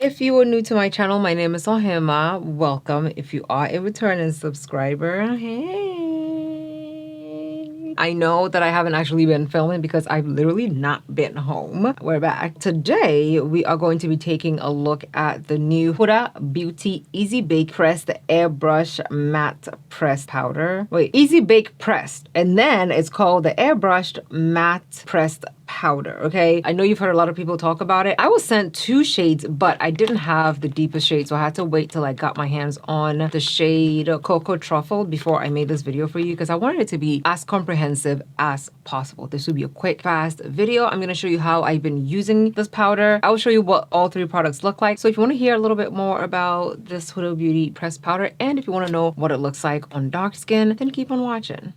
If you are new to my channel, my name is Ohemaa. Welcome. If you are a returning subscriber, hey. I know that I haven't actually been filming because I've literally not been home. We're back. Today, we are going to be taking a look at the new Huda Beauty Easy Bake Pressed Airbrush Matte Pressed Powder. Wait, Easy Bake Pressed. And then it's called the Airbrushed Matte Pressed Powder, okay? I know you've heard a lot of people talk about it. I was sent 2 shades, but I didn't have the deepest shade, so I had to wait till I got my hands on the shade Cocoa Truffle before I made this video for you because I wanted it to be as comprehensive as possible. This would be a quick, fast video. I'm gonna show you how I've been using this powder. I will show you what all 3 products look like. So if you wanna hear a little bit more about this Huda Beauty pressed powder, and if you wanna know what it looks like on dark skin, then keep on watching.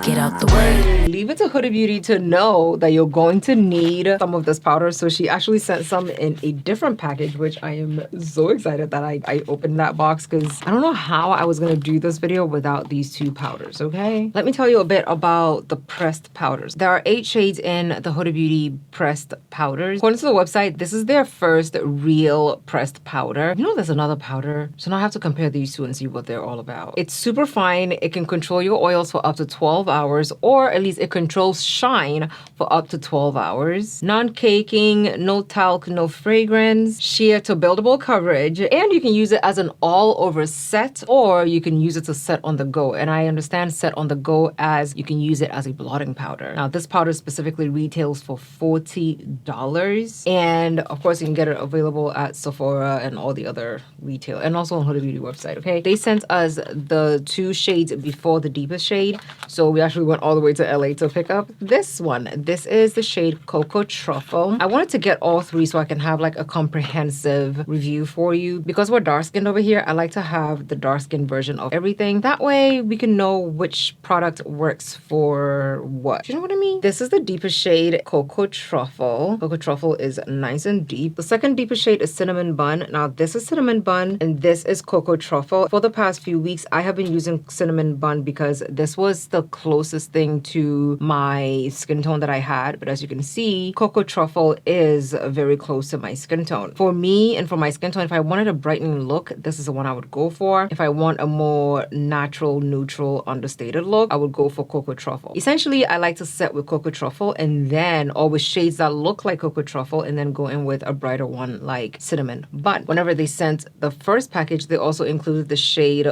Get out the way. Leave it to Huda Beauty to know that you're going to need some of this powder. So she actually sent some in a different package, which I am so excited that I opened that box because I don't know how I was going to do this video without these 2 powders, okay? Let me tell you a bit about the pressed powders. There are 8 shades in the Huda Beauty pressed powders. According to the website, this is their first real pressed powder. You know there's another powder, so now I have to compare these 2 and see what they're all about. It's super fine. It can control your oils for up to 12 hours, or at least it controls shine for up to 12 hours. Non-caking, no talc, no fragrance, sheer to buildable coverage, and you can use it as an all-over set, or you can use it to set on the go. And I understand set on the go as you can use it as a blotting powder. Now, this powder specifically retails for $40, and of course, you can get it available at Sephora and all the other retail, and also on Huda Beauty website, okay? They sent us the 2 shades before the deepest shade, so we actually went all the way to LA to pick up this one. This is the shade Cocoa Truffle. I wanted to get all 3 so I can have like a comprehensive review for you. Because we're dark skinned over here, I like to have the dark skin version of everything. That way we can know which product works for what. Do you know what I mean? This is the deepest shade, Cocoa Truffle. Cocoa Truffle is nice and deep. The second deepest shade is Cinnamon Bun. Now this is Cinnamon Bun and this is Cocoa Truffle. For the past few weeks, I have been using Cinnamon Bun because this was the closest thing to my skin tone that I had. But as you can see, Cocoa Truffle is very close to my skin tone. For me and for my skin tone, if I wanted a brightening look, this is the one I would go for. If I want a more natural, neutral, understated look, I would go for Cocoa Truffle. Essentially, I like to set with Cocoa Truffle and then, or with shades that look like Cocoa Truffle, and then go in with a brighter one like Cinnamon. But whenever they sent the first package, they also included the shade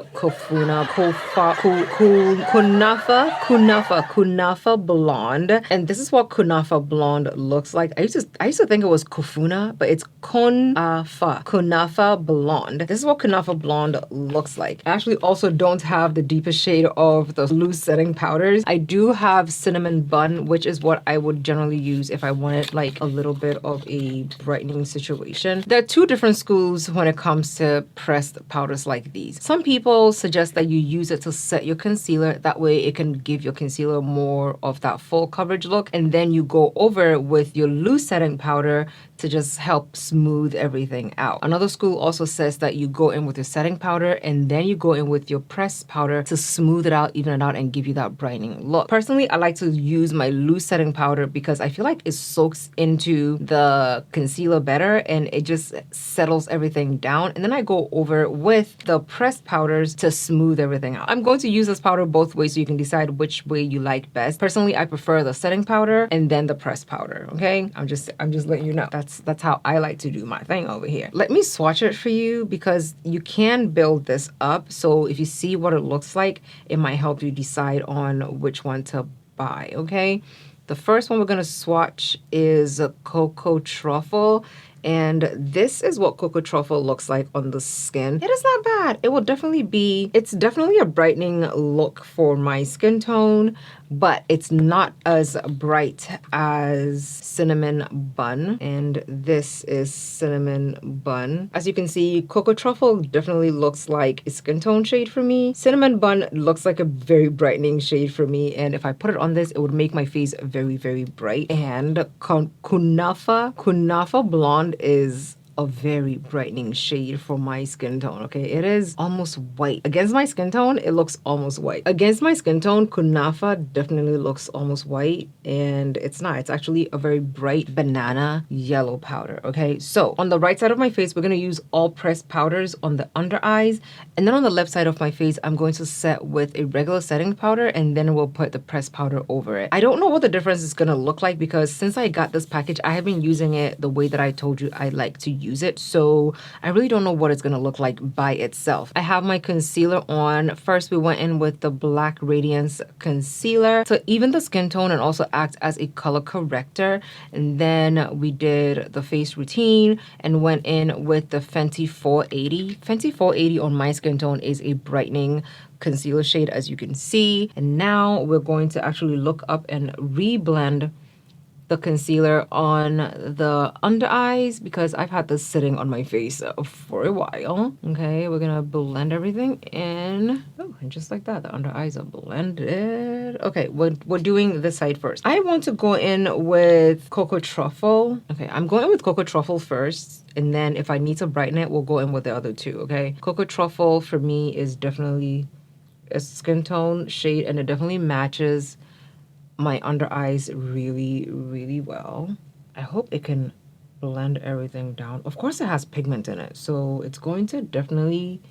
Kunafa Blonde. And this is what Kunafa Blonde looks like. I used to think it was Kufuna, but it's Kunafa Blonde. This is what Kunafa Blonde looks like. I actually also don't have the deepest shade of the loose setting powders. I do have Cinnamon Bun, which is what I would generally use if I wanted like a little bit of a brightening situation. There are 2 different schools when it comes to pressed powders like these. Some people suggest that you use it to set your concealer. That way it can give your concealer more of that full coverage look. And then you go over with your loose setting powder to just help smooth everything out. Another school also says that you go in with your setting powder and then you go in with your pressed powder to smooth it out, even it out, and give you that brightening look. Personally, I like to use my loose setting powder because I feel like it soaks into the concealer better and it just settles everything down. And then I go over with the pressed powders to smooth everything out. I'm going to use this powder both ways so you can decide which way you like best. Personally, I prefer the setting powder and then the pressed powder, okay? I'm just letting you know. That's how I like to do my thing over here. Let me swatch it for you because you can build this up. So if you see what it looks like, it might help you decide on which one to buy, okay? The first one we're gonna swatch is Cocoa Truffle. And this is what Cocoa Truffle looks like on the skin. It is not bad. It's definitely a brightening look for my skin tone, but it's not as bright as Cinnamon Bun. And this is Cinnamon Bun. As you can see, Cocoa Truffle definitely looks like a skin tone shade for me. Cinnamon Bun looks like a very brightening shade for me. And if I put it on this, it would make my face very, very bright. And Kunafa Blonde is a very brightening shade for my skin tone, okay? It is almost white. Against my skin tone, it looks almost white. Against my skin tone, Kunafa definitely looks almost white, and it's not. It's actually a very bright banana yellow powder, okay? So on the right side of my face, we're gonna use all pressed powders on the under eyes, and then on the left side of my face, I'm going to set with a regular setting powder, and then we'll put the pressed powder over it. I don't know what the difference is gonna look like because since I got this package, I have been using it the way that I told you I like to use it. So I really don't know what it's gonna look like by itself. I have my concealer on. First, we went in with the Black Radiance concealer to even the skin tone and also act as a color corrector. And then we did the face routine and went in with the Fenty 480. Fenty 480 on my skin tone is a brightening concealer shade, as you can see. And now we're going to actually look up and reblend the concealer on the under eyes because I've had this sitting on my face for a while. Okay, we're gonna blend everything in. Oh, and just like that, the under eyes are blended. Okay, we're doing this side first. I want to go in with Cocoa Truffle. Okay, I'm going with Cocoa Truffle first, and then if I need to brighten it, we'll go in with the other two, okay? Cocoa Truffle for me is definitely a skin tone shade, and it definitely matches my under eyes really, really well. I hope it can blend everything down. Of course, it has pigment in it, so it's going to definitely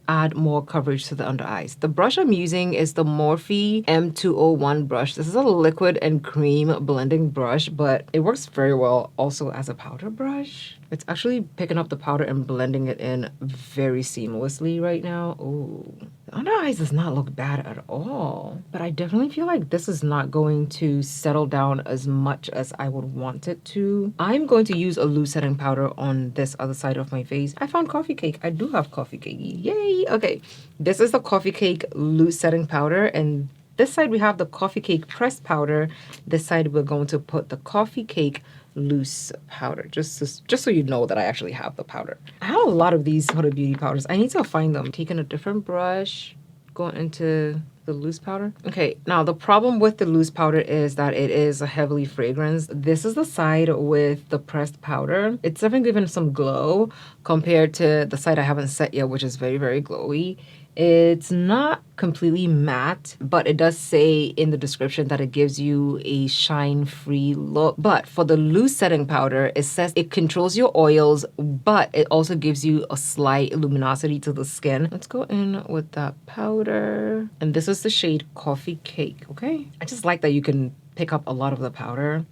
add more coverage to the under eyes. The brush I'm using is the Morphe M201 brush. This is a liquid and cream blending brush, but it works very well also as a powder brush. It's actually picking up the powder and blending it in very seamlessly right now. Oh, the under eyes does not look bad at all, but I definitely feel like this is not going to settle down as much as I would want it to. I'm going to use a loose setting powder on this other side of my face. I found Coffee Cake. I do have Coffee Cake. Yay! Okay, this is the Coffee Cake loose setting powder, and this side we have the Coffee Cake pressed powder. This side we're going to put the Coffee Cake loose powder, just so you know that I actually have the powder. I have a lot of these Huda Beauty powders. I need to find them. Taking a different brush, going into the loose powder. Okay, now the problem with the loose powder is that it is a heavily fragranced. This is the side with the pressed powder. It's definitely given some glow compared to the side I haven't set yet, which is very, very glowy. It's not completely matte, but it does say in the description that it gives you a shine-free look. But for the loose setting powder, it says it controls your oils, but it also gives you a slight luminosity to the skin. Let's go in with that powder. And this is the shade Coffee Cake, okay? I just like that you can pick up a lot of the powder,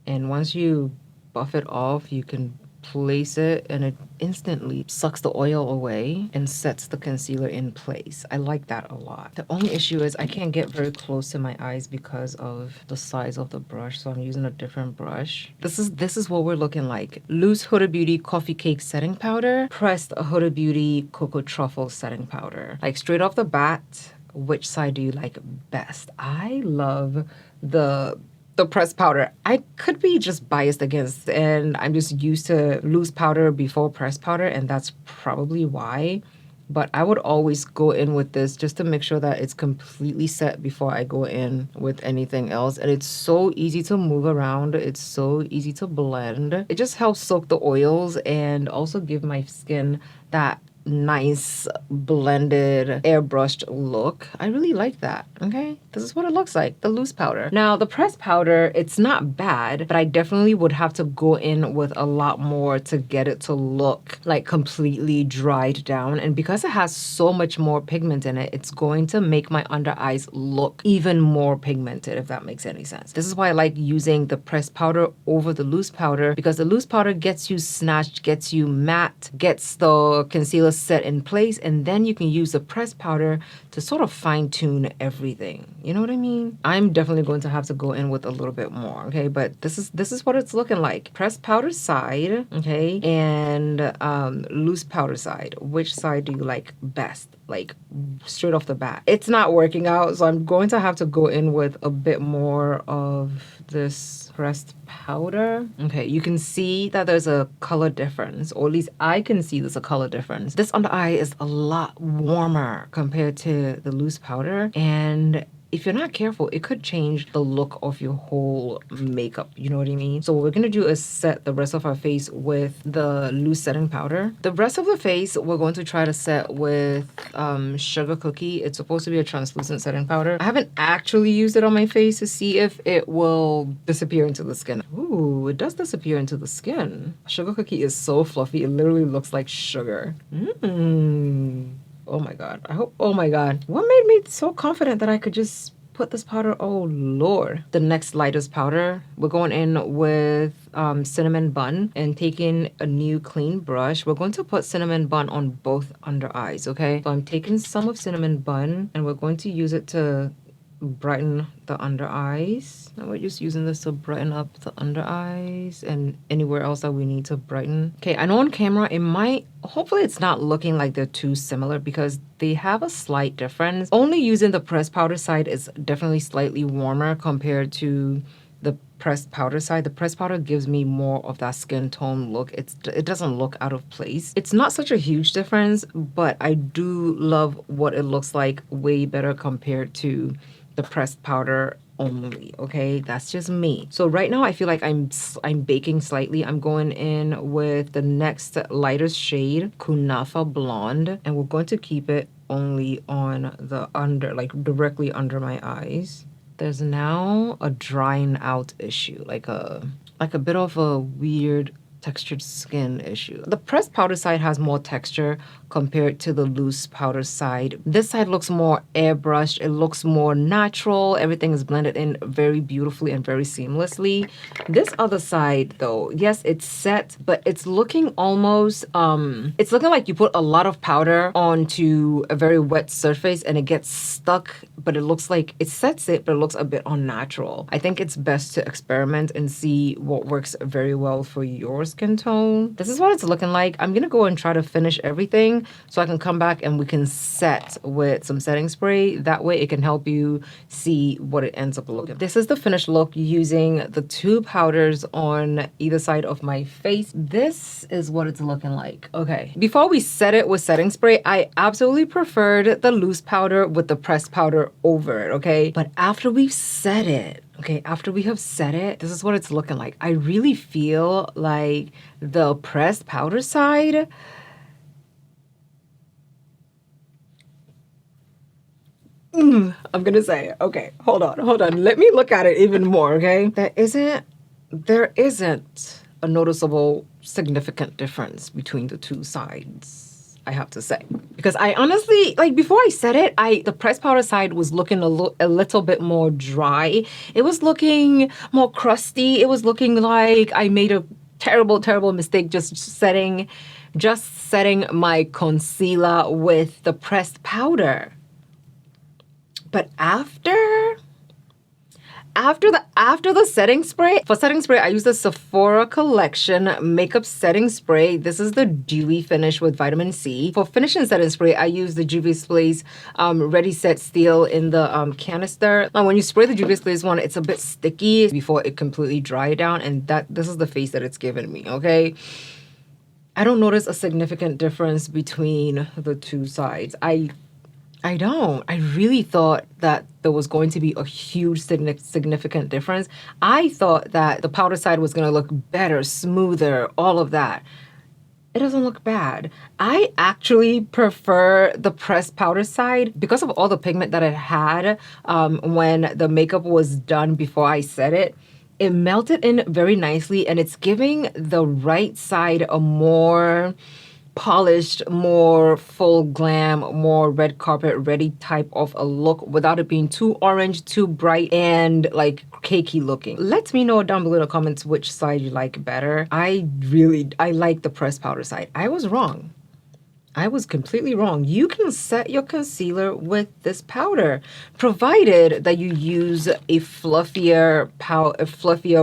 and once you buff it off, you can place it and it instantly sucks the oil away and sets the concealer in place. I like that a lot. The only issue is I can't get very close to my eyes because of the size of the brush, so I'm using a different brush. This is what we're looking like. Loose Huda Beauty Coffee Cake setting powder, pressed Huda Beauty Cocoa Truffle setting powder. Like straight off the bat, which side do you like best? I love the pressed powder. I could be just biased against, and I'm just used to loose powder before pressed powder, and that's probably why. But I would always go in with this just to make sure that it's completely set before I go in with anything else. And it's so easy to move around. It's so easy to blend. It just helps soak the oils and also give my skin that nice blended airbrushed look. I really like that. Okay, this is what it looks like, the loose powder. Now the pressed powder, it's not bad, but I definitely would have to go in with a lot more to get it to look like completely dried down. And because it has so much more pigment in it, it's going to make my under eyes look even more pigmented, if that makes any sense. This is why I like using the pressed powder over the loose powder, because the loose powder gets you snatched, gets you matte, gets the concealer set in place, and then you can use the pressed powder to sort of fine-tune everything. You know what I mean? I'm definitely going to have to go in with a little bit more, okay? But this is what it's looking like. Pressed powder side, okay, and loose powder side. Which side do you like best? Like straight off the bat. It's not working out, so I'm going to have to go in with a bit more of this pressed powder. Okay, you can see that there's a color difference, or at least I can see there's a color difference. This under eye is a lot warmer compared to the loose powder, and if you're not careful, it could change the look of your whole makeup. You know what I mean? So what we're gonna do is set the rest of our face with the loose setting powder. The rest of the face, we're going to try to set with Sugar Cookie. It's supposed to be a translucent setting powder. I haven't actually used it on my face to see if it will disappear into the skin. Ooh, it does disappear into the skin. Sugar Cookie is so fluffy. It literally looks like sugar. Oh my god. Oh my god. What made me so confident that I could just put this powder? Oh lord. The next lightest powder, we're going in with cinnamon bun, and taking a new clean brush, we're going to put cinnamon bun on both under eyes, okay? So I'm taking some of cinnamon bun and we're going to use it to brighten the under eyes. Now we're just using this to brighten up the under eyes and anywhere else that we need to brighten. Okay, I know on camera it might, hopefully it's not looking like they're too similar because they have a slight difference. Only using the pressed powder side is definitely slightly warmer compared to the pressed powder side. The pressed powder gives me more of that skin tone look. It doesn't look out of place. It's not such a huge difference, but I do love what it looks like way better compared to the pressed powder only. Okay, that's just me. So right now I feel like I'm baking slightly. I'm going in with the next lightest shade, Kunafa Blonde, and we're going to keep it only on the under, like directly under my eyes. There's now a drying out issue, like a bit of a weird textured skin issue. The pressed powder side has more texture compared to the loose powder side. This side looks more airbrushed. It looks more natural. Everything is blended in very beautifully and very seamlessly. This other side though, yes, it's set, but it's looking almost, it's looking like you put a lot of powder onto a very wet surface and it gets stuck, but it looks like it sets it, but it looks a bit unnatural. I think it's best to experiment and see what works very well for your skin tone. This is what it's looking like. I'm gonna go and try to finish everything so I can come back and we can set with some setting spray. That way it can help you see what it ends up looking. This is the finished look using the two powders on either side of my face. This is what it's looking like. Okay, before we set it with setting spray, I absolutely preferred the loose powder with the pressed powder over it, okay? But after we've set it, okay, after we have set it, this is what it's looking like. I really feel like the pressed powder side, I'm gonna say, okay, hold on. Let me look at it even more, okay? There isn't a noticeable significant difference between the two sides, I have to say. Because I honestly, like before I said it, the pressed powder side was looking a little bit more dry. It was looking more crusty. It was looking like I made a terrible mistake just setting my concealer with the pressed powder. But after the setting spray, for setting spray, I use the Sephora Collection Makeup Setting Spray. This is the Dewy Finish with vitamin C. For finishing setting spray, I use the Juvia's Place Ready Set Steel in the canister. Now, when you spray the Juvia's Place one, it's a bit sticky before it completely dry down, and this is the face that it's given me, okay? I don't notice a significant difference between the two sides. I don't. I really thought that there was going to be a huge significant difference. I thought that the powder side was going to look better, smoother, all of that. It doesn't look bad. I actually prefer the pressed powder side because of all the pigment that it had when the makeup was done before I set it. It melted in very nicely and it's giving the right side a more polished, more full glam, more red carpet ready type of a look without it being too orange, too bright, and like cakey looking. Let me know down below in the comments which side you like better. I like the pressed powder side. I was wrong. I was completely wrong. You can set your concealer with this powder, provided that you use a fluffier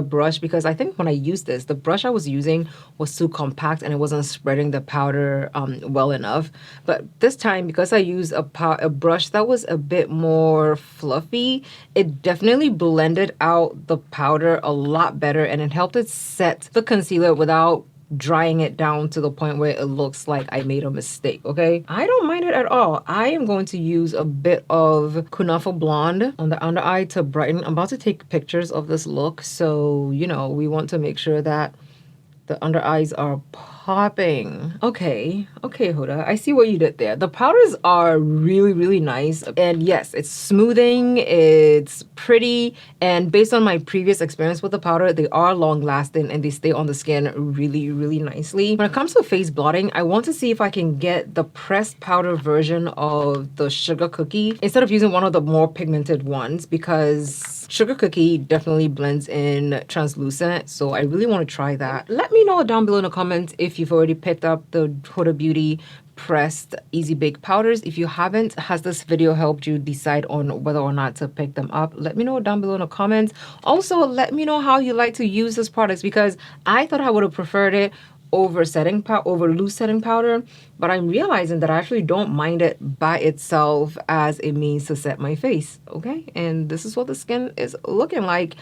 brush, because I think when I used this, the brush I was using was too compact and it wasn't spreading the powder well enough. But this time, because I used a brush that was a bit more fluffy, it definitely blended out the powder a lot better and it helped it set the concealer without drying it down to the point where it looks like I made a mistake, okay? I don't mind it at all. I am going to use a bit of Kunafa Blonde on the under eye to brighten. I'm about to take pictures of this look, so, you know, we want to make sure that the under eyes are popping. Okay, Huda, I see what you did there. The powders are really nice. And yes, it's smoothing, it's pretty. And based on my previous experience with the powder, they are long lasting and they stay on the skin really nicely. When it comes to face blotting, I want to see if I can get the pressed powder version of the Sugar Cookie instead of using one of the more pigmented ones, because Sugar Cookie definitely blends in translucent. So I really want to try that. Let me know down below in the comments if you've already picked up the Huda Beauty pressed easy bake powders. If you haven't, has this video helped you decide on whether or not to pick them up? Let me know down below in the comments. Also, let me know how you like to use this products, because I thought I would have preferred it over loose setting powder, but I'm realizing that I actually don't mind it by itself as a means to set my face. Okay, and this is what the skin is looking like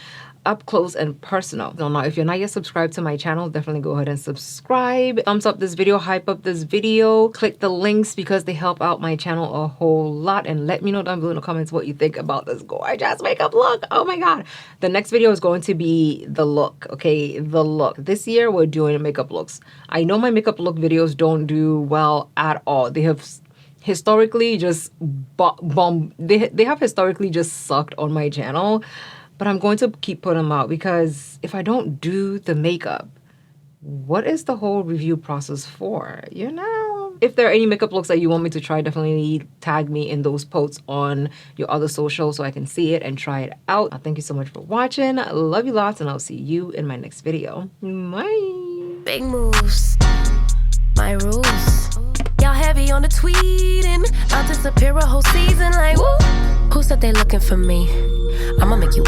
up close and personal. So now, if you're not yet subscribed to my channel, definitely go ahead and subscribe. Thumbs up this video, hype up this video, click the links because they help out my channel a whole lot. And let me know down below in the comments what you think about this gorgeous makeup look. Oh my god, the next video is going to be the look. Okay, the look. This year we're doing makeup looks. I know my makeup look videos don't do well at all. They have historically just they have historically just sucked on my channel. But I'm going to keep putting them out, because if I don't do the makeup, what is the whole review process for? You know? If there are any makeup looks that you want me to try, definitely tag me in those posts on your other socials so I can see it and try it out. Thank you so much for watching. I love you lots, and I'll see you in my next video. Bye. Big moves, my rules. Y'all heavy on the tweeting. I'll disappear a whole season like, woo. Who said they looking for me? I'ma make you